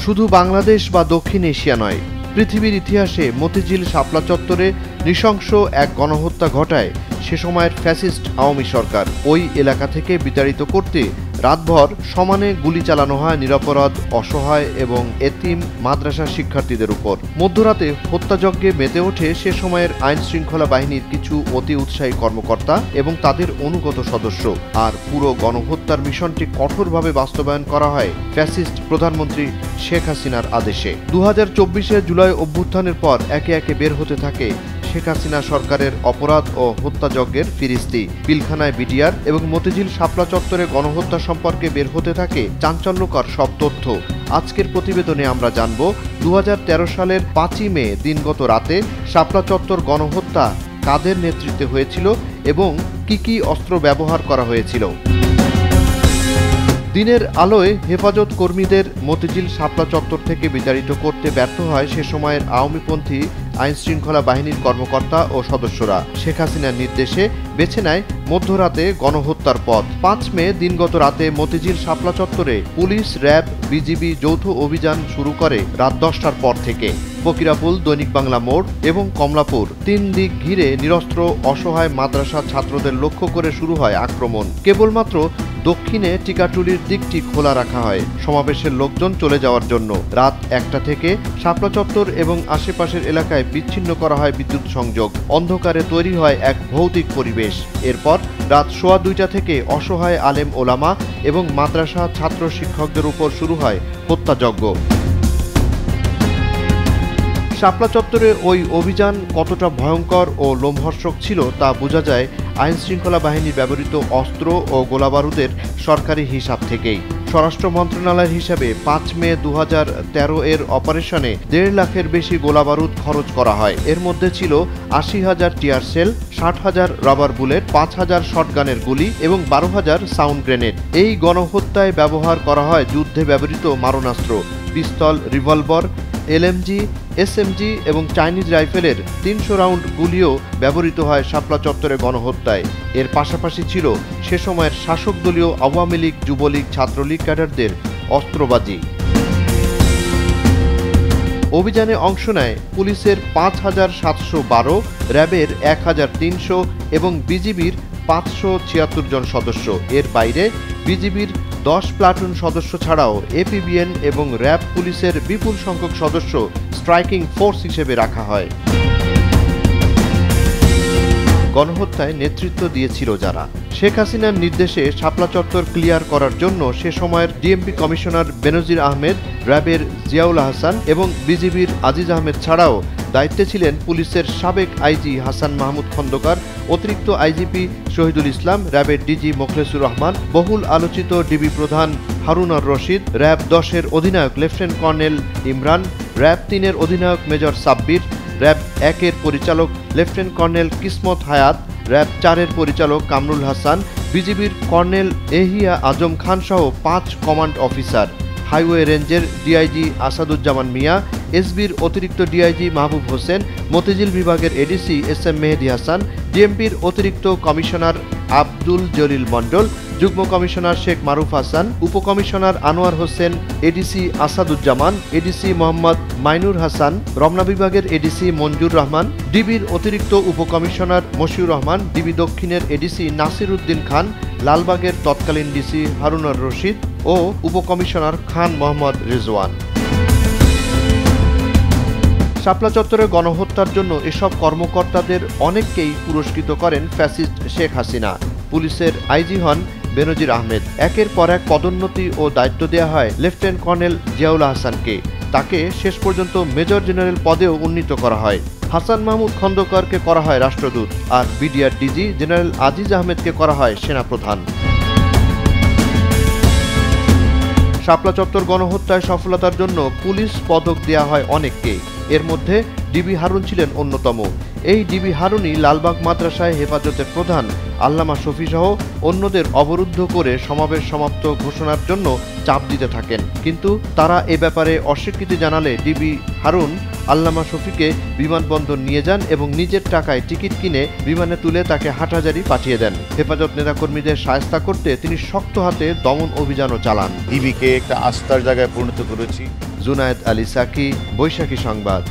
শুধু বাংলাদেশ বা দক্ষিণ এশিয়া নয়, পৃথিবীর ইতিহাসে মতিঝিল শাপলা চত্বরে নৃশংস এক গণহত্যা ঘটায় সে সময়ের ফ্যাসিস্ট আওয়ামী সরকার। ওই এলাকা থেকে বিতাড়িত করতে রাতভর সমানে গুলি চালানো হয় নিরপরাধ, অসহায় এবং এতিম মাদ্রাসা শিক্ষার্থীদের উপর। মধ্যরাতে হত্যাযজ্ঞে মেতে ওঠে সে সময়ের আইন শৃঙ্খলা বাহিনীর কিছু অতি উৎসাহী কর্মকর্তা এবং তাদের অনুগত সদস্য। আর পুরো গণহত্যার মিশনটি কঠোরভাবে বাস্তবায়ন করা হয় ফ্যাসিস্ট প্রধানমন্ত্রী শেখ হাসিনার আদেশে। 2024 জুলাই অভ্যুত্থানের পর একে একে বের হতে থাকে শেখ হাসিনা সরকারের অপরাধ ও হত্যাযজ্ঞের ফিরিস্তি। পিলখানায় বিডিআর এবং মতিঝিল শাপলা চত্বরে গণহত্যা সম্পর্কে বের হতে থাকে চাঞ্চল্যকর সব তথ্য। আজকের প্রতিবেদনে আমরা জানব 2013 সালের 5ই মে দিনগত রাতে শাপলা চত্বর গণহত্যা কাদের নেতৃত্বে হয়েছিল এবং কি অস্ত্র ব্যবহার করা হয়েছিল। দিনের আলোয় হেফাজত কর্মীদের মতিঝিল শাপলা চত্বর থেকে বিতাড়িত করতে ব্যর্থ হয় সে সময়ের আওয়ামীপন্থী আইন শৃঙ্খলা বাহিনীর কর্মকর্তা ও সদস্যরা। শেখ হাসিনার নির্দেশে বেছে নেয় মধ্যরাতে গণহত্যার পথ। 5 মে দিনগত রাতে মতিঝিল শাপলা চত্বরে পুলিশ, র্যাব, বিজিবি যৌথ অভিযান শুরু করে রাত 10টার পর থেকে। ফকিরাপুল, দৈনিক বাংলা মোড় এবং কমলাপুর 3 দিক ঘিরে নিরস্ত্র অসহায় মাদ্রাসা ছাত্রদের লক্ষ্য করে শুরু হয় আক্রমণ। কেবলমাত্র দক্ষিণে টিকাটুলির দিকটি খোলা রাখা হয় সমাবেশের লোকজন চলে যাওয়ার জন্য। রাত 1টা থেকে শাপলা চত্বর এবং আশেপাশের এলাকায় বিচ্ছিন্ন করা হয় বিদ্যুৎ সংযোগ। অন্ধকারে তৈরি হয় এক ভৌতিক পরিবেশ। এরপর রাত 2:15 থেকে অসহায় আলেম ওলামা এবং মাদ্রাসা ছাত্র শিক্ষকদের উপর শুরু হয় হত্যাযজ্ঞ। শাপলা চত্বরে ওই অভিযান কতটা ভয়ঙ্কর ও লোমহর্ষক ছিল তা বোঝা যায় আইন শৃঙ্খলা বাহিনীর ব্যবহৃত অস্ত্র ও গোলাবারুদের সরকারি হিসাব থেকেই। স্বরাষ্ট্র মন্ত্রণালয়ের হিসাবে 5 মে 2013 এর অপারেশনে 1.5 লাখের বেশি গোলাবারুদ খরচ করা হয়। এর মধ্যে ছিল 80,000 টিয়ার সেল, 60,000 রাবার বুলেট, 5,000 শটগানের গুলি এবং 12,000 সাউন্ড গ্রেনেড। এই গণহত্যায় ব্যবহার করা হয় যুদ্ধে ব্যবহৃত মারণাস্ত্র, পিস্তল, রিভলভার, এলএমজি, এসএমজি এবং চাইনিজ রাইফেলের 300 রাউন্ড গুলিও ব্যবহৃত হয় শাপলা চত্বরে গণহত্যায়। এর পাশাপাশি ছিল সে সময়ের শাসক দলীয় আওয়ামী লীগ, যুবলীগ, ছাত্রলীগ ক্যাডারদের অস্ত্রবাজি। অভিযানে অংশ নেয় পুলিশের 5,712, র্যাবের 1,300 এবং বিজিবির 576 জন সদস্য। এর বাইরে বিজিবির 10 প্লাটুন সদস্য ছাড়াও এপিবিএন এবং র্যাব পুলিশের বিপুল সংখ্যক সদস্য স্ট্রাইকিং ফোর্স হিসেবে রাখা হয়। গণহত্যায় নেতৃত্ব দিয়েছিল যারা। শেখ হাসিনার নির্দেশে শাপলা চত্বর ক্লিয়ার করার জন্য সে সময়ের ডিএমপি কমিশনার বেনজির আহমেদ, র্যাবের জিয়াউল হাসান এবং বিজিবির আজিজ আহমেদ ছাড়াও দায়িত্বে ছিলেন পুলিশের সাবেক আইজি হাসান মাহমুদ খন্দকার, অতিরিক্ত আইজিপি শহীদুল ইসলাম, র্যাবের ডিজি মোখলেসুর রহমান, বহুল আলোচিত ডিবি প্রধান হারুন আর রশিদ, র্যাব 10-এর অধিনায়ক লেফটেন্যান্ট কর্নেল ইমরান, র্যাব 3-এর অধিনায়ক মেজর সাব্বির, র্যাব 1-এর পরিচালক লেফটেন্যান্ট কর্নেল কিসমত হায়াত, র্যাব 4-এর পরিচালক কামরুল হাসান, বিজিবির কর্নেল এহিয়া আজম খান সহ 5 কমান্ড অফিসার, হাইওয়ে রেঞ্জের ডিআইজি আসাদুজ্জামান মিয়া, এসবির অতিরিক্ত ডিআইজি মাহবুব হোসেন, মতিঝিল বিভাগের এডিসি এসএম মেহেদি হাসান, ডিএমপির অতিরিক্ত কমিশনার আব্দুল জলিল মণ্ডল, যুগ্ম কমিশনার শেখ মারুফ হাসান, উপকমিশনার আনোয়ার হোসেন, এডিসি আসাদুজ্জামান, এডিসি মোহাম্মদ মাইনুর হাসান, রমনা বিভাগের এডিসি মঞ্জুর রহমান, ডিবির অতিরিক্ত উপকমিশনার মশিউর রহমান, ডিবি দক্ষিণের এডিসি নাসির উদ্দিন খান, লালবাগের তৎকালীন ডিসি হারুন আর রশিদ ও উপকমিশনার খান মোহাম্মদ রিজওয়ান। শাপলা চত্বরে গণহত্যার জন্য এসব কর্মকর্তাদের অনেককেই পুরস্কৃত করেন ফ্যাসিস্ট শেখ হাসিনা। পুলিশের আইজি হন বেনজির আহমেদ। একের পর এক পদোন্নতি ও দায়িত্ব দেওয়া হয় লেফটেন্যান্ট কর্নেল জিয়াউল হাসানকে। তাকে শেষ পর্যন্ত মেজর জেনারেল পদেও উন্নীত করা হয়। হাসান মাহমুদ খন্দকারকে করা হয় রাষ্ট্রদূত, আর বিডিআর ডিজি জেনারেল আজিজ আহমেদকে করা হয় সেনাপ্রধান। শাপলা চত্বর গণহত্যায় সফলতার জন্য পুলিশ পদক দেয়া হয় অনেককে। এর মধ্যে ডিবি হারুন ছিলেন অন্যতম। এই ডিবি হারুনই লালবাগ মাদ্রাসায় হেফাজতের প্রধান আল্লামা শফি সহ অন্যদের অবরুদ্ধ করে সমাবেশ সমাপ্ত ঘোষণার জন্য চাপ দিতে থাকেন। কিন্তু তারা এ ব্যাপারে অস্বীকৃতি জানালে ডিবি হারুন আল্লামা শফিকে বিমানবন্দর নিয়ে যান এবং নিজের টাকায় টিকিট কিনে বিমানে তুলে তাকে হাটহাজারী পাঠিয়ে দেন। হেফাজত নেতাকর্মীদের শায়েস্তা করতে তিনি শক্ত হাতে দমন অভিযানও চালান। ডিবিকে একটা আস্থার জায়গায় পরিণত করেছি। জুনায়েদ আলী সাকি, বৈশাখী সংবাদ।